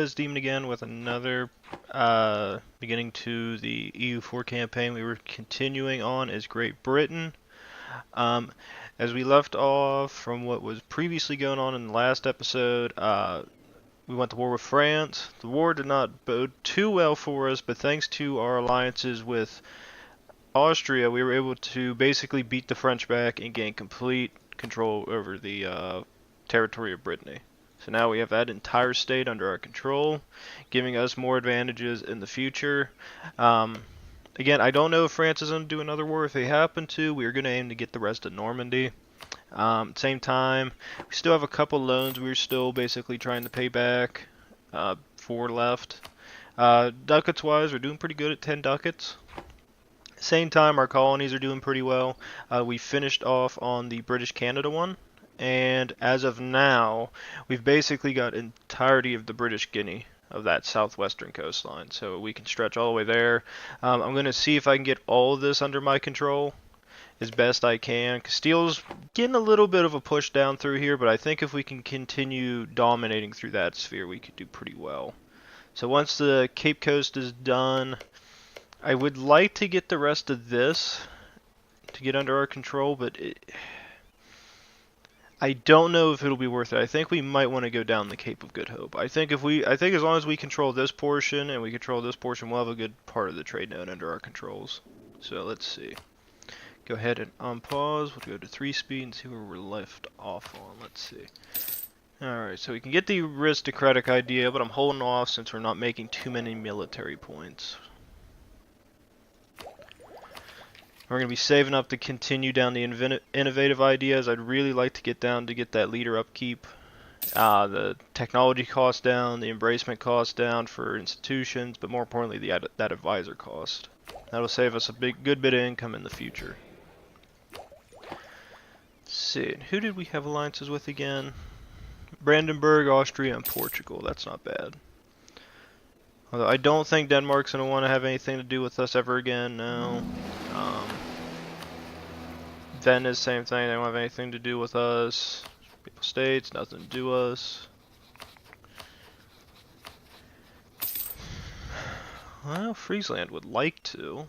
This demon again with another beginning to the EU4 campaign. We were continuing on as Great Britain. As we left off from what was previously going on in the last episode, we went to war with France. The war did not bode too well for us, but thanks to our alliances with Austria, we were able to basically beat the French back and gain complete control over the territory of Brittany. So now we have that entire state under our control, giving us more advantages in the future. Again, I don't know if France is going to do another war. If they happen to, we are going to aim to get the rest of Normandy. Same time, we still have a couple loans we're still basically trying to pay back. 4 left. Ducats wise, we're doing pretty good at 10 ducats. Same time, our colonies are doing pretty well. We finished off on the British Canada one. And as of now, we've basically got entirety of the British Guinea of that southwestern coastline. So we can stretch all the way there. I'm going to see if I can get all of this under my control as best I can. Castile's getting a little bit of a push down through here, but I think if we can continue dominating through that sphere, we could do pretty well. So once the Cape Coast is done, I would like to get the rest of this to get under our control, but I don't know if it'll be worth it. I think we might want to go down the Cape of Good Hope. I think as long as we control this portion and we control this portion, we'll have a good part of the trade node under our controls. So let's see. Go ahead and unpause. We'll go to 3 speed and see where we're left off on. Let's see. Alright, so we can get the aristocratic idea, but I'm holding off since we're not making too many military points. We're going to be saving up to continue down the innovative ideas. I'd really like to get down to get that leader upkeep, the technology cost down, the embracement cost down for institutions, but more importantly, that advisor cost. That'll save us a good bit of income in the future. Let's see, who did we have alliances with again? Brandenburg, Austria, and Portugal. That's not bad. Although I don't think Denmark's going to want to have anything to do with us ever again, no. Venice, same thing, they don't have anything to do with us. People States, nothing to do with us. Well, Friesland would like to.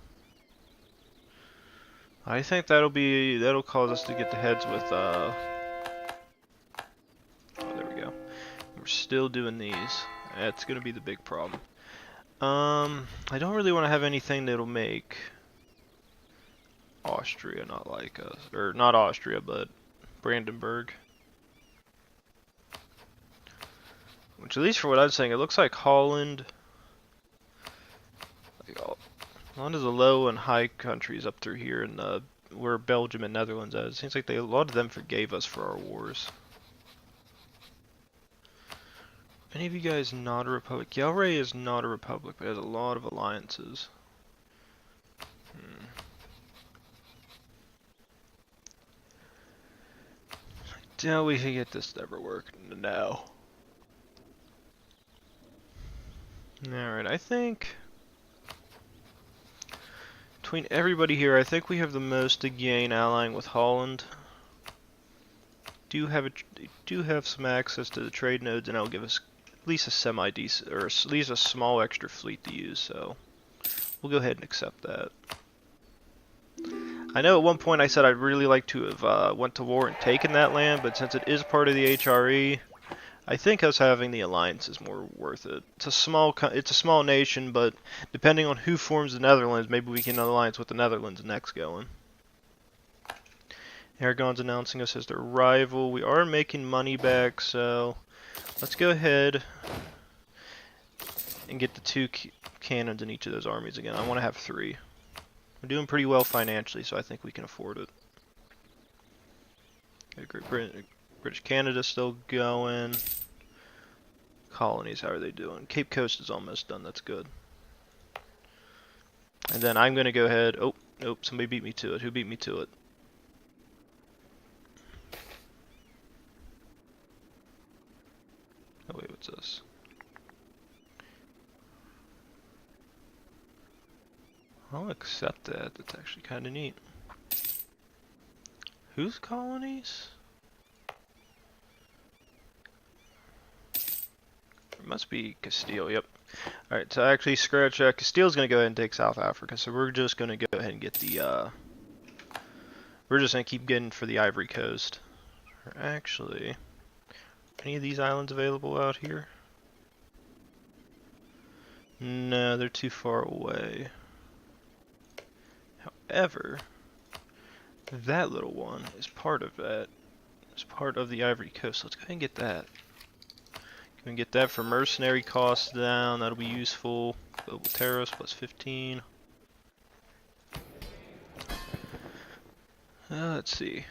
I think that'll cause us to get the heads with, oh, there we go. We're still doing these. That's gonna be the big problem. I don't really want to have anything that'll make Austria not like us, or not Austria, but Brandenburg. Which, at least for what I'm saying, it looks like Holland, one of the low and high countries up through here, and where Belgium and Netherlands are. It seems like a lot of them forgave us for our wars. Any of you guys not a republic? Yelray is not a republic, but has a lot of alliances. Doubt we can get this to ever work now. Alright, I think between everybody here, I think we have the most to gain allying with Holland. Do have some access to the trade nodes, and that'll give us at least a semi-decent, or at least a small extra fleet to use, so we'll go ahead and accept that. I know at one point I said I'd really like to have went to war and taken that land, but since it is part of the HRE, I think us having the alliance is more worth it. It's a small nation, but depending on who forms the Netherlands, maybe we can alliance with the Netherlands next going. Aragon's announcing us as their rival. We are making money back, so let's go ahead and get the 2 cannons in each of those armies again. I want to have 3. We're doing pretty well financially, so I think we can afford it. Okay, British Canada still going. Colonies, how are they doing? Cape Coast is almost done, that's good. And then I'm going to go ahead, oh, nope, somebody beat me to it. Who beat me to it? Oh wait, what's this? I'll accept that, that's actually kind of neat. Whose colonies? must be Castile, yep. Alright, so actually scratch Castile's gonna go ahead and take South Africa, so we're just gonna go ahead and get the we're just gonna keep getting for the Ivory Coast. Or actually, any of these islands available out here? No, they're too far away. However, that little one is part of that. It's part of the Ivory Coast. Let's go ahead and get that. We can get that for mercenary costs down. That'll be useful. Global terrorist plus 15. Let's see.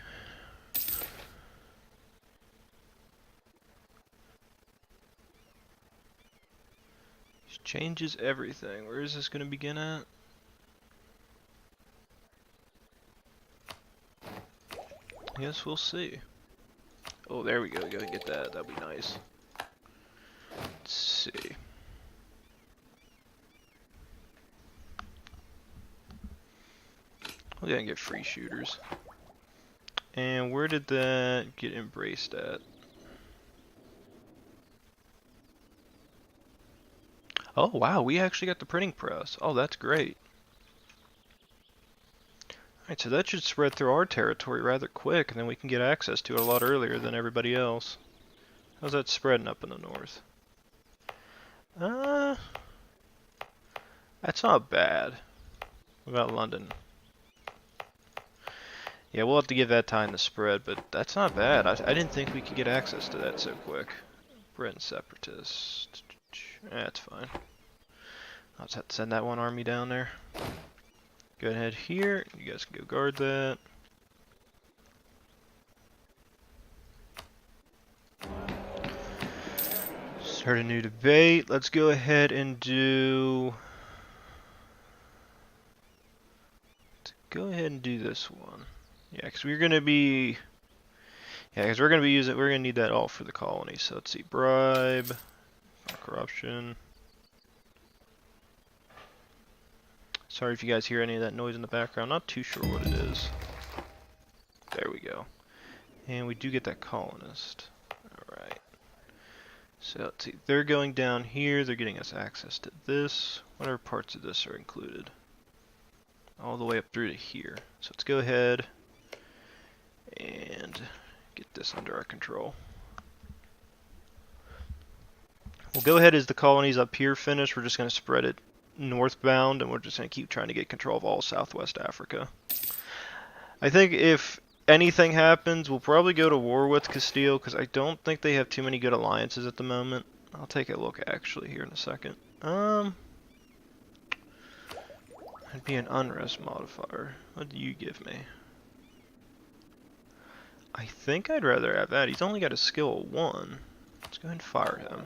This changes everything. Where is this going to begin at? I guess we'll see. Oh, there we go. Go and get that. That'll be nice. Let's see. We're gonna get free shooters. And where did that get embraced at? Oh wow, we actually got the printing press. Oh, that's great. Alright, so that should spread through our territory rather quick, and then we can get access to it a lot earlier than everybody else. How's that spreading up in the north? That's not bad. What about London? Yeah, we'll have to give that time to spread, but that's not bad. I didn't think we could get access to that so quick. Britain separatists. That's fine. I'll just have to send that one army down there. Go ahead here. You guys can go guard that. Start a new debate. Let's go ahead and do... Go ahead and do this one. Yeah, because we're gonna be... Yeah, because we're gonna be using... We're gonna need that all for the colony. So let's see. Bribe. Corruption. Sorry if you guys hear any of that noise in the background. Not too sure what it is. There we go. And we do get that colonist. Alright. So let's see. They're going down here. They're getting us access to this. Whatever parts of this are included. All the way up through to here. So let's go ahead and get this under our control. We'll go ahead as the colonies up here finish. We're just going to spread it northbound, and we're just going to keep trying to get control of all Southwest Africa. I think if anything happens, we'll probably go to war with Castile, because I don't think they have too many good alliances at the moment. I'll take a look actually here in a second. It'd be an unrest modifier. What do you give me? I think I'd rather have that. He's only got a skill of 1. Let's go ahead and fire him.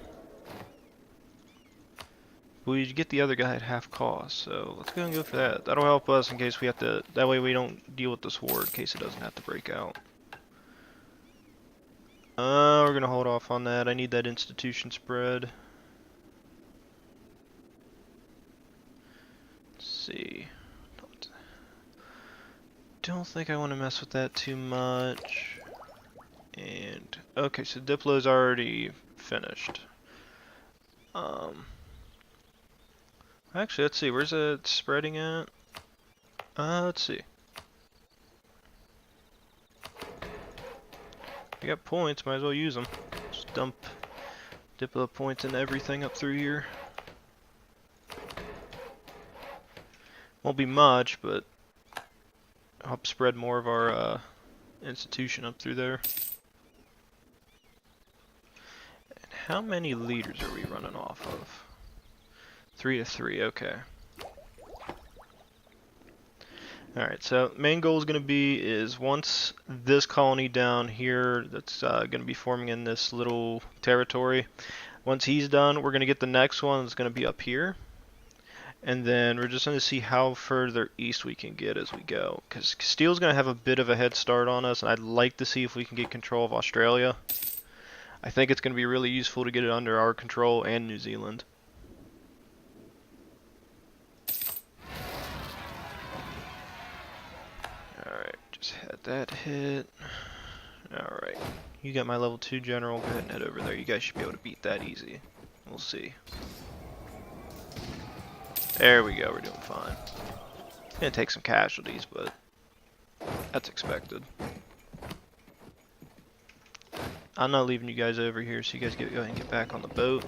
We get the other guy at half cost, so let's go and go for that. That'll help us in case we have to, that way we don't deal with this war in case it doesn't have to break out. We're gonna hold off on that. I need that institution spread. Let's see. Don't think I want to mess with that too much. And, okay, so Diplo's already finished. Actually, let's see, where's it spreading at? Let's see. We got points, might as well use them. Just dump Diplo points into everything up through here. Won't be much, but help spread more of our institution up through there. And how many leaders are we running off of? 3 to 3, okay. Alright, so main goal is going to be is once this colony down here that's going to be forming in this little territory, once he's done, we're going to get the next one that's going to be up here. And then we're just going to see how further east we can get as we go. Because Castile's going to have a bit of a head start on us, and I'd like to see if we can get control of Australia. I think it's going to be really useful to get it under our control and New Zealand. Alright, just had that hit. Alright, you got my level 2 general. Go ahead and head over there. You guys should be able to beat that easy. We'll see. There we go, we're doing fine. It's gonna take some casualties, but that's expected. I'm not leaving you guys over here, so you guys go ahead and get back on the boat.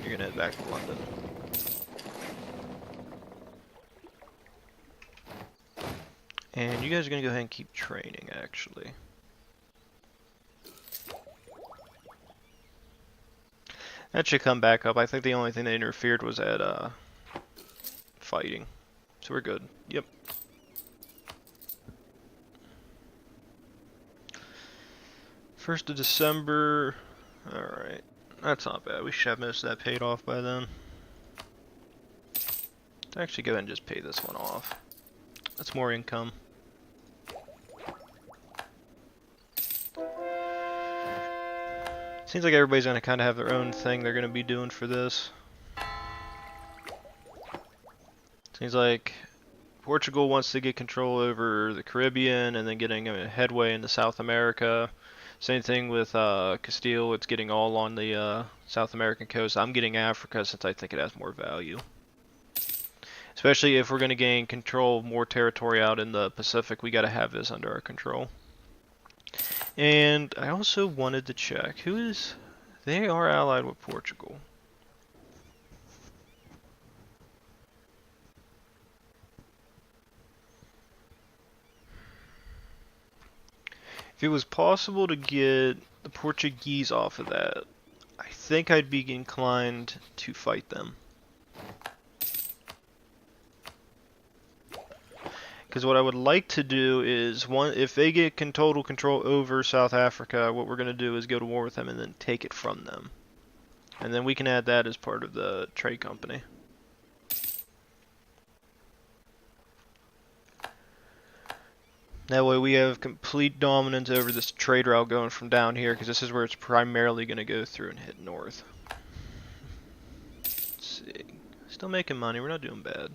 You're gonna head back to London. And you guys are gonna go ahead and keep training, actually. That should come back up. I think the only thing that interfered was at fighting. So we're good. Yep. First of December. Alright. That's not bad. We should have most of that paid off by then. Let's actually go ahead and just pay this one off. That's more income. Seems like everybody's going to kind of have their own thing they're going to be doing for this. Seems like Portugal wants to get control over the Caribbean and then getting a headway into South America. Same thing with Castile, it's getting all on the South American coast. I'm getting Africa since I think it has more value. Especially if we're going to gain control of more territory out in the Pacific, we got to have this under our control. And I also wanted to check, who is, they are allied with Portugal. If it was possible to get the Portuguese off of that, I think I'd be inclined to fight them. Because what I would like to do is, if they get total control over South Africa, what we're going to do is go to war with them and then take it from them. And then we can add that as part of the trade company. That way we have complete dominance over this trade route going from down here, because this is where it's primarily going to go through and hit north. Let's see. Still making money, we're not doing bad.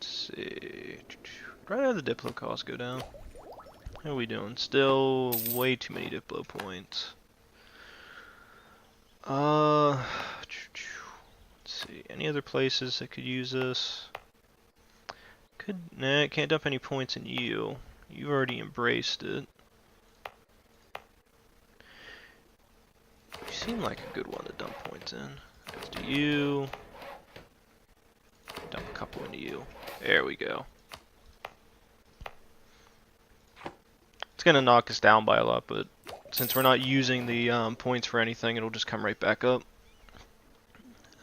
See. Right now the Diplo costs go down. How are we doing? Still way too many Diplo points. Let's see. Any other places that could use this? Nah, can't dump any points in you. You've already embraced it. You seem like a good one to dump points in. Let's do you. Dump a couple into you. There we go. It's gonna knock us down by a lot, but since we're not using the points for anything, it'll just come right back up.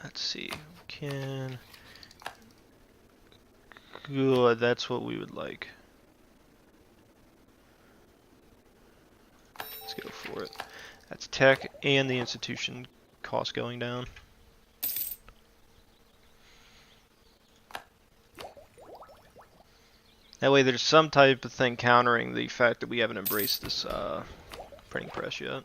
Let's see. Can. Good, that's what we would like. Let's go for it. That's tech and the institution cost going down. That way there's some type of thing countering the fact that we haven't embraced this printing press yet.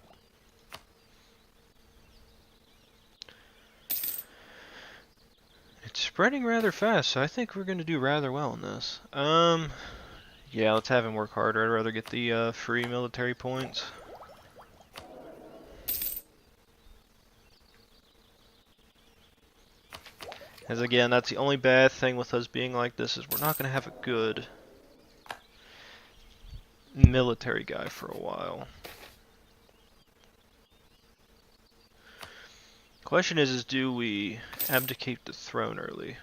It's spreading rather fast, so I think we're going to do rather well in this. Yeah, let's have him work harder. I'd rather get the free military points. As again, that's the only bad thing with us being like this, is we're not going to have a good military guy for a while. Question is do we abdicate the throne early?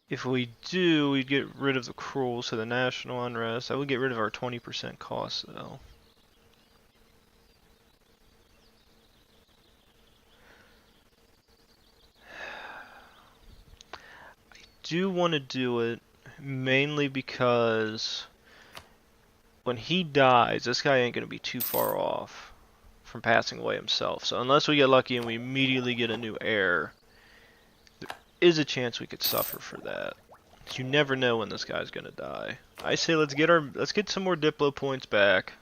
If we do, we'd get rid of the cruel, so the national unrest. I would get rid of our 20% cost though. I do want to do it mainly because when he dies, this guy ain't going to be too far off from passing away himself. So unless we get lucky and we immediately get a new heir, there is a chance we could suffer for that. You never know when this guy's going to die. I say let's get some more Diplo points back.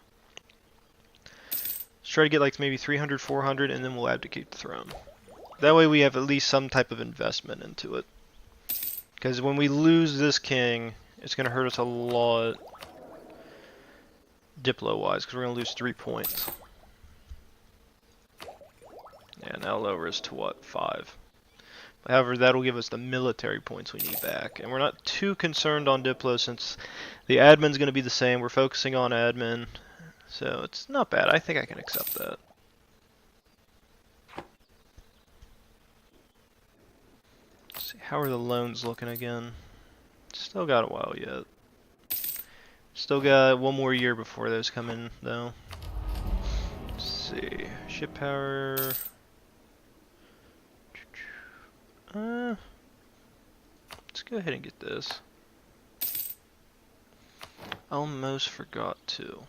Let's try to get like maybe 300, 400, and then we'll abdicate the throne. That way we have at least some type of investment into it. Because when we lose this king, it's going to hurt us a lot. Diplo-wise, because we're going to lose 3 points. Yeah, now lower us to what? 5. However, that'll give us the military points we need back. And we're not too concerned on Diplo since the admin's going to be the same. We're focusing on admin. So it's not bad. I think I can accept that. Let's see, how are the loans looking again? Still got a while yet. Still got 1 more year before those come in, though. Let's see. Ship power. Let's go ahead and get this. Almost forgot to.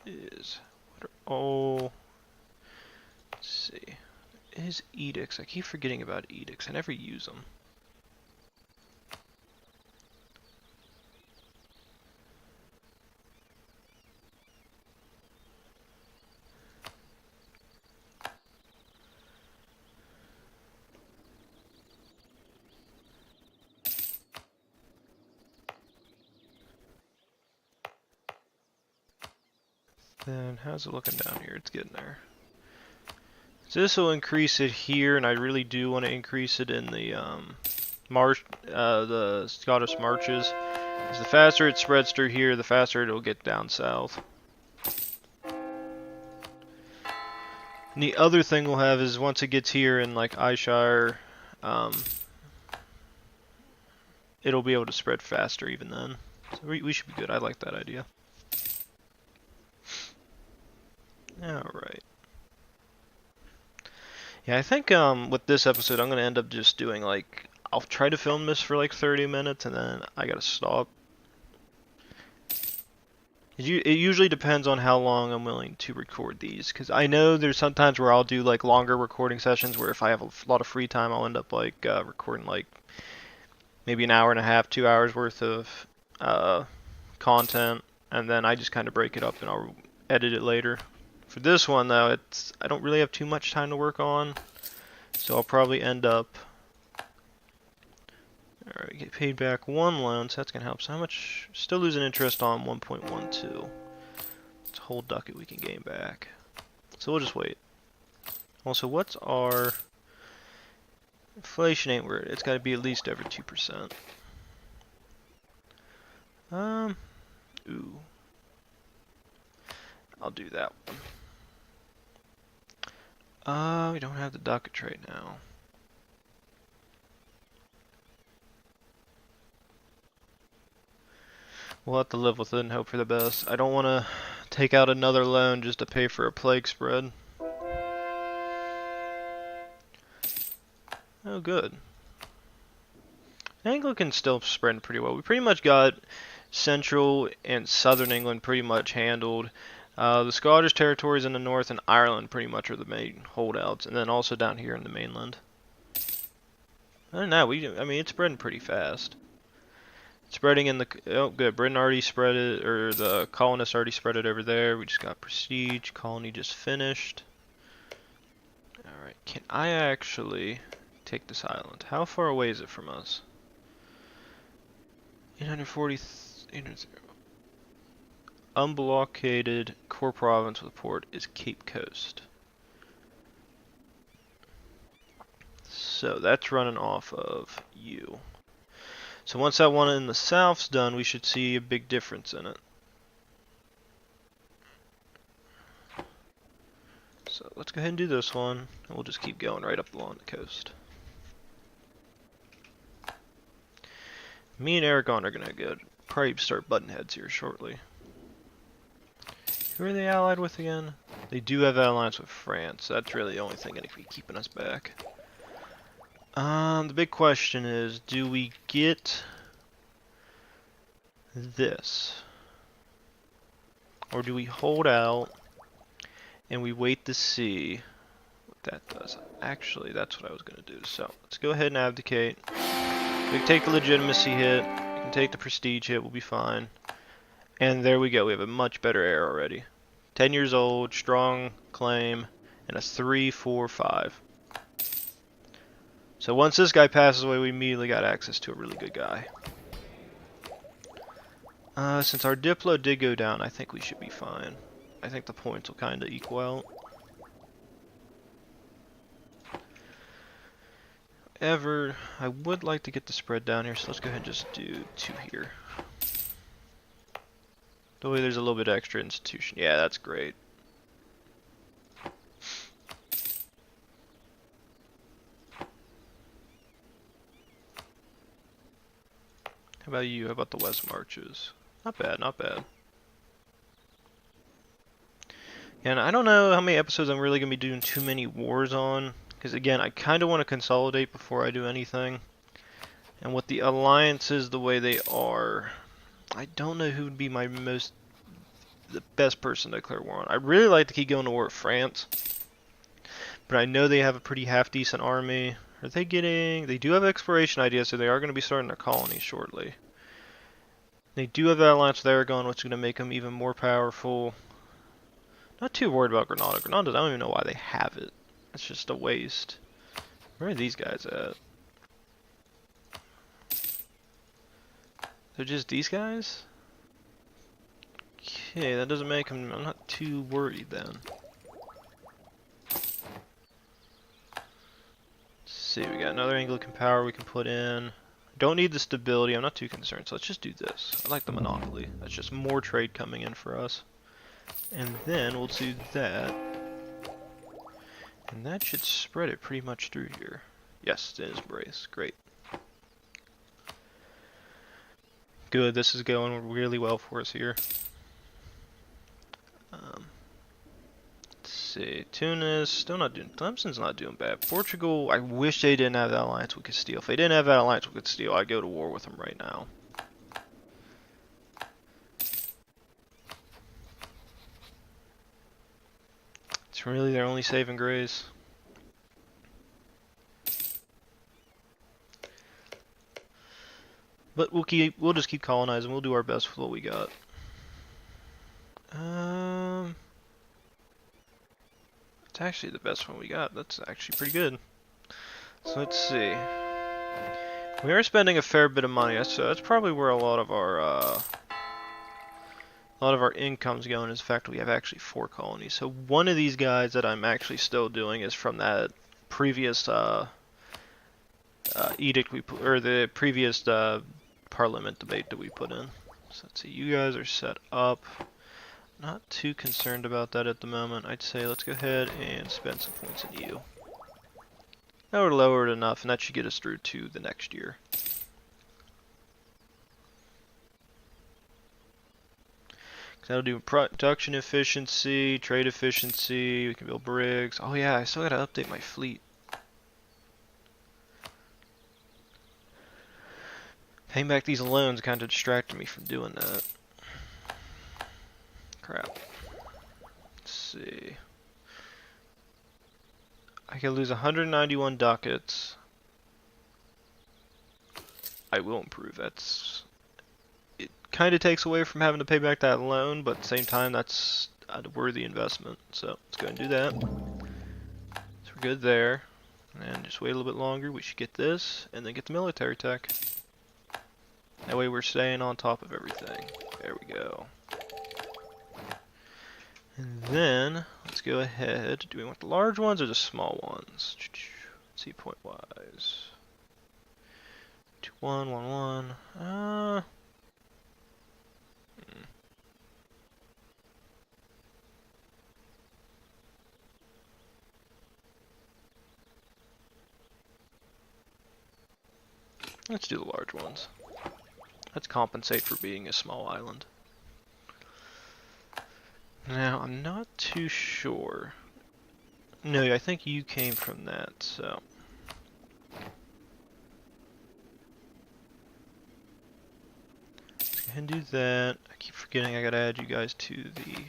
Is what are all? Let's see. Is edicts? I keep forgetting about edicts. I never use them. Then how's it looking down here? It's getting there. So this will increase it here, and I really do want to increase it in the the Scottish marches. Because the faster it spreads through here, the faster it'll get down south. And the other thing we'll have is once it gets here in like Ayrshire, it'll be able to spread faster even then. So we should be good. I like that idea. Alright. Yeah, I think with this episode I'm going to end up just doing like, I'll try to film this for like 30 minutes and then I gotta stop. It usually depends on how long I'm willing to record these, because I know there's sometimes where I'll do like longer recording sessions where if I have a lot of free time I'll end up like recording like maybe an hour and a half, 2 hours worth of content, and then I just kind of break it up and I'll edit it later. For this one though, I don't really have too much time to work on, so I'll probably end up. Alright, get paid back 1 loan, so that's gonna help. So how much? Still losing interest on 1.12. It's a whole ducat we can gain back. So we'll just wait. Also, what's our inflation? Ain't weird. It's got to be at least over 2%. Ooh. I'll do that one. We don't have the ducat trade now. We'll have to live with it and hope for the best. I don't want to take out another loan just to pay for a plague spread. Oh, good. Anglican's still spreading pretty well. We pretty much got central and southern England pretty much handled. The Scottish territories in the north and Ireland pretty much are the main holdouts, and then also down here in the mainland. I don't know. I mean, it's spreading pretty fast. Spreading in the, oh good, Britain already spread it, or the colonists already spread it over there. We just got prestige, colony just finished. Alright, can I actually take this island? How far away is it from us? 840, unblockaded core province with port is Cape Coast. So that's running off of you. So once that one in the south's done, we should see a big difference in it. So let's go ahead and do this one, and we'll just keep going right up along the coast. Me and Aragon are gonna go probably start button heads here shortly. Who are they allied with again? They do have alliance with France. That's really the only thing that could be keeping us back. The big question is, do we get this? Or do we hold out and we wait to see what that does? Actually, that's what I was going to do. So, let's go ahead and abdicate. We can take the legitimacy hit. We can take the prestige hit. We'll be fine. And there we go. We have a much better heir already. 10 years old, strong claim, and a 3, 4, 5. So once this guy passes away, we immediately got access to a really good guy. Since our Diplo did go down, I think we should be fine. I think the points will kind of equal out. However, I would like to get the spread down here, so let's go ahead and just do 2 here. That way there's a little bit extra institution. Yeah, that's great. How about you? How about the West Marches? Not bad, not bad. And I don't know how many episodes I'm really going to be doing too many wars on. Because again, I kind of want to consolidate before I do anything. And with the alliances the way they are, I don't know who would be the best person to declare war on. I'd really like to keep going to war with France. But I know they have a pretty half-decent army. Are they getting... They do have exploration ideas, so they are going to be starting their colonies shortly. They do have that alliance with Aragon, which is going to make them even more powerful. Not too worried about Granada. Granada, I don't even know why they have it. It's just a waste. Where are these guys at? They're just these guys? Okay, that doesn't make them... I'm not too worried then. See, we got another Anglican power we can put in. Don't need the stability, I'm not too concerned, so let's just do this. I like the monopoly. That's just more trade coming in for us. And then we'll do that. And that should spread it pretty much through here. Yes, it is embrace. Great. Good, this is going really well for us here. Let's see, Tunis, still not doing, Clemson's not doing bad. Portugal, I wish they didn't have that alliance with Castile. If they didn't have that alliance with Castile, I'd go to war with them right now. It's really their only saving grace. But we'll just keep colonizing. We'll do our best with what we got. It's actually the best one we got. That's actually pretty good. So let's see. We are spending a fair bit of money, so that's probably where a lot of our income's going. Is the fact that we have actually 4 colonies. So one of these guys that I'm actually still doing is from that previous edict we put, or the previous parliament debate that we put in. So let's see. You guys are set up. Not too concerned about that at the moment. I'd say let's go ahead and spend some points in you. That would lower it enough, and that should get us through to the next year. That'll do production efficiency, trade efficiency, we can build brigs. Oh yeah, I still gotta update my fleet. Paying back these loans kind of distracted me from doing that. Crap. Let's see. I could lose 191 ducats. I will improve. It kind of takes away from having to pay back that loan, but at the same time, that's a worthy investment. So let's go ahead and do that. So we're good there. And just wait a little bit longer. We should get this, and then get the military tech. That way we're staying on top of everything. There we go. And then, let's go ahead. Do we want the large ones or the small ones? Let's see, point-wise. 2, 1, 1, 1. Let's do the large ones. Let's compensate for being a small island. Now, I'm not too sure. No, I think you came from that, so. Let's go ahead and do that. I keep forgetting I gotta add you guys to the...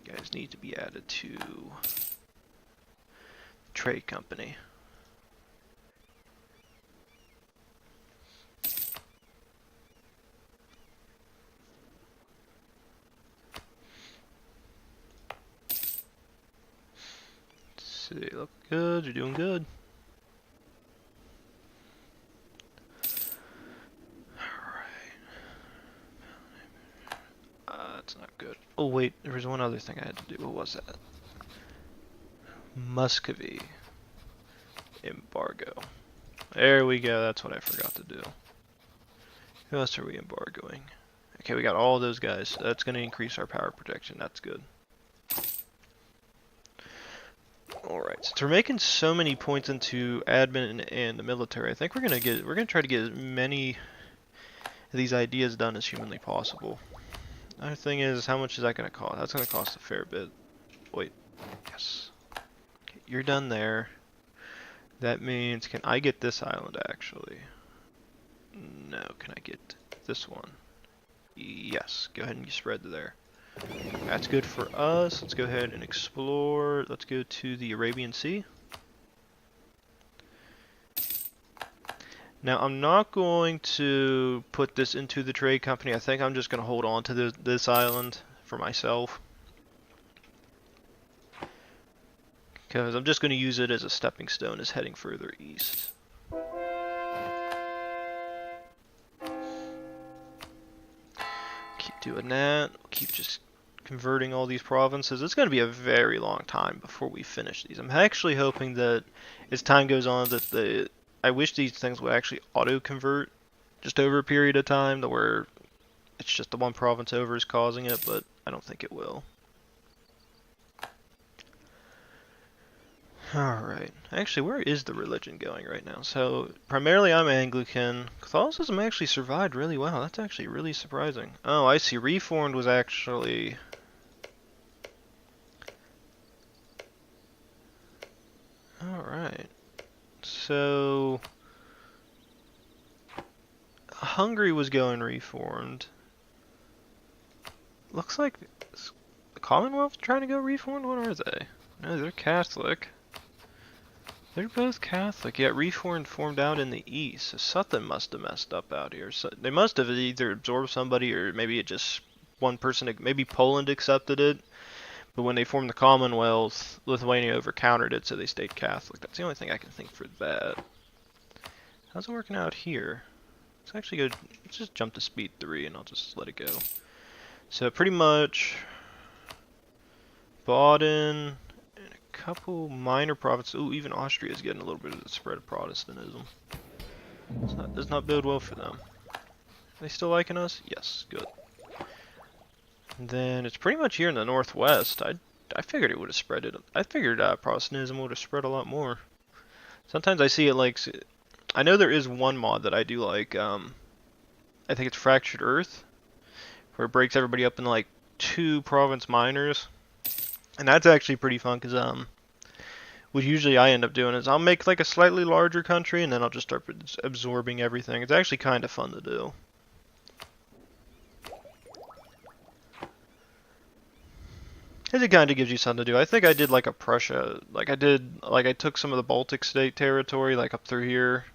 You guys need to be added to trade company. See, look good, you're doing good. That's not good. Oh wait, there was one other thing I had to do. What was that? Muscovy. Embargo. There we go, that's what I forgot to do. Who else are we embargoing? Okay, we got all those guys. That's going to increase our power protection. That's good. Alright, since we're making so many points into admin and the military, I think we're gonna try to get as many of these ideas done as humanly possible. Another thing is, how much is that gonna cost? That's gonna cost a fair bit. Wait, yes. Okay, you're done there. That means, can I get this island actually? No, can I get this one? Yes, go ahead and spread there. That's good for us. Let's go ahead and explore. Let's go to the Arabian Sea. Now, I'm not going to put this into the trade company. I think I'm just going to hold on to this island for myself. Because I'm just going to use it as a stepping stone as heading further east. Keep doing that. Keep just converting all these provinces. It's going to be a very long time before we finish these. I'm actually hoping that as time goes on that I wish these things would actually auto-convert just over a period of time to where it's just the one province over is causing it, but I don't think it will. Alright. Actually, where is the religion going right now? So, primarily I'm Anglican. Catholicism actually survived really well. That's actually really surprising. Oh, I see. Reformed was actually... Alright. So... Hungary was going Reformed. Looks like the Commonwealth trying to go Reformed? What are they? No, they're Catholic. They're both Catholic, yet Reformed formed out in the east, so something must have messed up out here. So they must have either absorbed somebody, or maybe it just one person, maybe Poland accepted it, but when they formed the Commonwealth, Lithuania overcountered it, so they stayed Catholic. That's the only thing I can think for that. How's it working out here? Let's actually go, let's just jump to speed 3 and I'll just let it go. So pretty much, Baden, couple minor provinces. Ooh, even Austria is getting a little bit of the spread of Protestantism. Does not bode well for them. Are they still liking us? Yes, good. And then it's pretty much here in the northwest. I figured it would have spread it. I figured Protestantism would have spread a lot more. Sometimes I see it like, I know there is one mod that I do like. I think it's Fractured Earth, where it breaks everybody up into like 2 province minors. And that's actually pretty fun, because what usually I end up doing is I'll make like a slightly larger country, and then I'll just start absorbing everything. It's actually kind of fun to do. Because it kind of gives you something to do. I think I did like a Prussia, like I took some of the Baltic state territory, like up through here.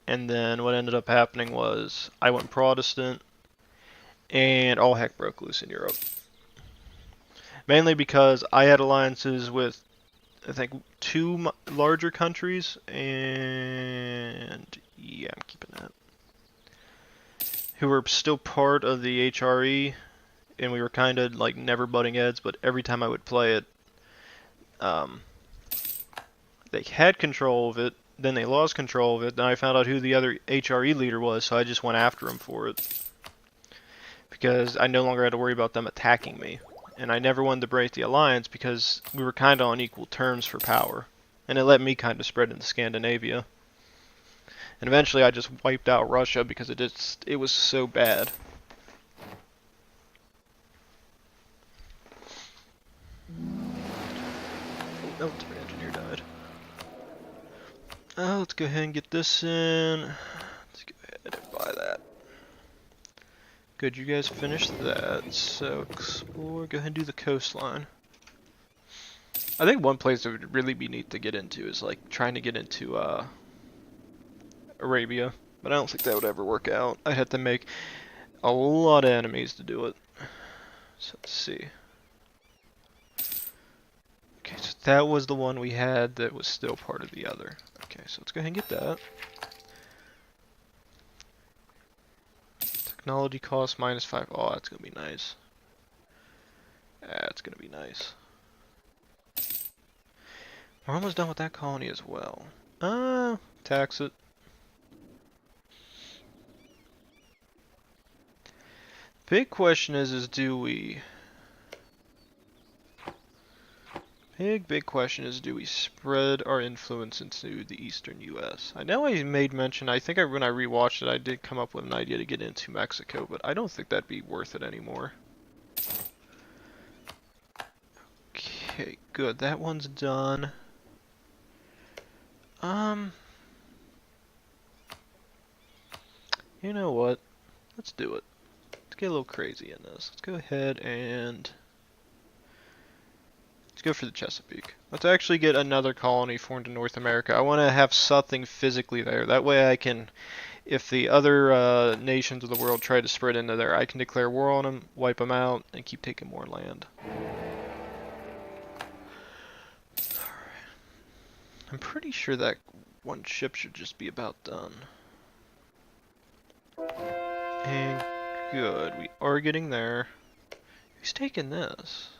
And then what ended up happening was I went Protestant, and all heck broke loose in Europe. Mainly because I had alliances with, I think, 2 larger countries, and yeah, I'm keeping that. Who were still part of the HRE, and we were kind of like never butting heads, but every time I would play it, they had control of it, then they lost control of it, then I found out who the other HRE leader was, so I just went after him for it. Because I no longer had to worry about them attacking me. And I never wanted to break the alliance because we were kind of on equal terms for power. And it let me kind of spread into Scandinavia. And eventually I just wiped out Russia because it was so bad. Oh, military engineer died. Let's go ahead and get this in. Let's go ahead and buy that. Good, you guys finished that. So explore, go ahead and do the coastline. I think one place that would really be neat to get into is like trying to get into Arabia, but I don't think that would ever work out. I'd have to make a lot of enemies to do it. So let's see. Okay, so that was the one we had that was still part of the other. Okay, so let's go ahead and get that. Technology cost -5. Oh, that's gonna be nice. That's gonna be nice. We're almost done with that colony as well. Tax it. Big question is do we... Big question is, do we spread our influence into the eastern U.S.? I know I made mention, I think when I rewatched it, I did come up with an idea to get into Mexico, but I don't think that'd be worth it anymore. Okay, good. That one's done. You know what? Let's do it. Let's get a little crazy in this. Let's go ahead and... Let's go for the Chesapeake. Let's actually get another colony formed in North America. I want to have something physically there. That way I can, if the other nations of the world try to spread into there, I can declare war on them, wipe them out, and keep taking more land. Alright. I'm pretty sure that one ship should just be about done. And good. We are getting there. Who's taking this?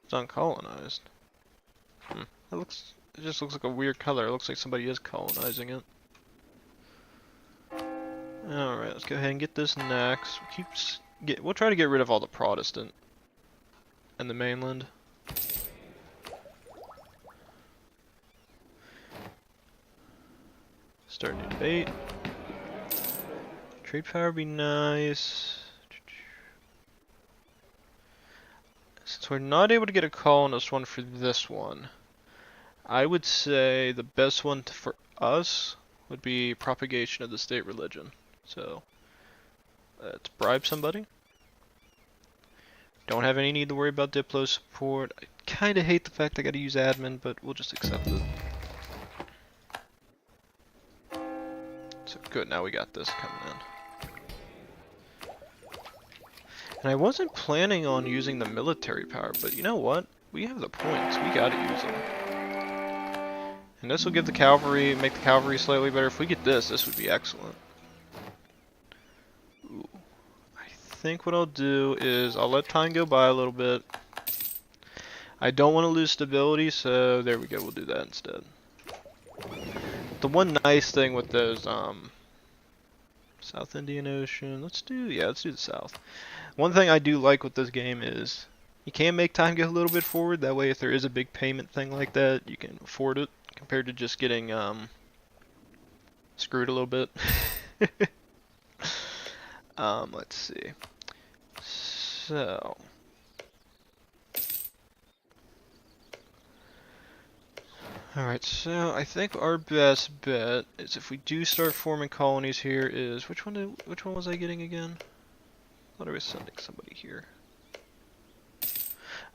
It's uncolonized. It just looks like a weird color. It looks like somebody is colonizing it. Alright, let's go ahead and get this next. We'll try to get rid of all the Protestant and the mainland. Start a new debate. Trade power would be nice. Since we're not able to get a colonist one for this one, I would say the best one for us would be propagation of the state religion. So, let's bribe somebody. Don't have any need to worry about Diplo support. I kind of hate the fact I gotta use admin, but we'll just accept it. So good, now we got this coming in. And I wasn't planning on using the military power, but you know what? We have the points. We gotta use them. And this will give the cavalry, make the cavalry slightly better. If we get this, this would be excellent. Ooh. I think what I'll do is I'll let time go by a little bit. I don't want to lose stability, so there we go. We'll do that instead. The one nice thing with those, South Indian Ocean, let's do the South. One thing I do like with this game is you can make time go a little bit forward. That way if there is a big payment thing like that, you can afford it compared to just getting screwed a little bit. Let's see. So alright, so I think our best bet is if we do start forming colonies here is which one was I getting again? I thought I was sending somebody here.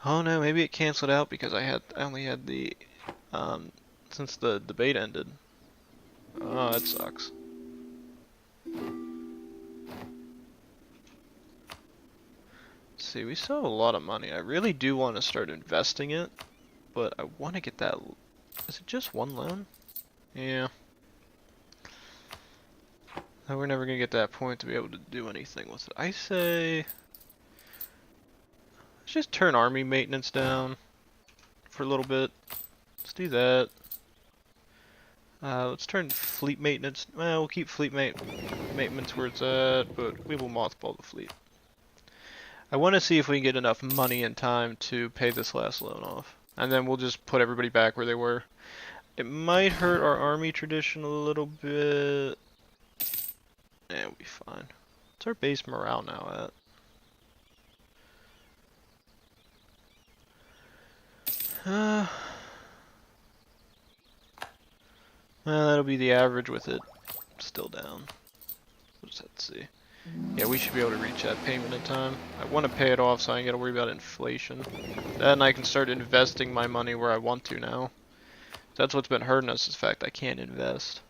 Oh no, maybe it canceled out because I only had the since the debate ended. Oh, that sucks. Let's see, we still have a lot of money. I really do want to start investing it, but I want to get that. Is it just one loan? Yeah. No, we're never gonna get that point to be able to do anything with it. I say let's just turn army maintenance down for a little bit. Let's do that. Let's turn fleet maintenance. Well, we'll keep fleet maintenance where it's at, but we will mothball the fleet. I want to see if we can get enough money and time to pay this last loan off, and then we'll just put everybody back where they were. It might hurt our army tradition a little bit. Yeah, we'll be fine. What's our base morale now at? That'll be the average with it still down. We'll just have to see. Yeah, we should be able to reach that payment in time. I want to pay it off so I ain't got to worry about inflation. Then I can start investing my money where I want to now. That's what's been hurting us, is the fact I can't invest.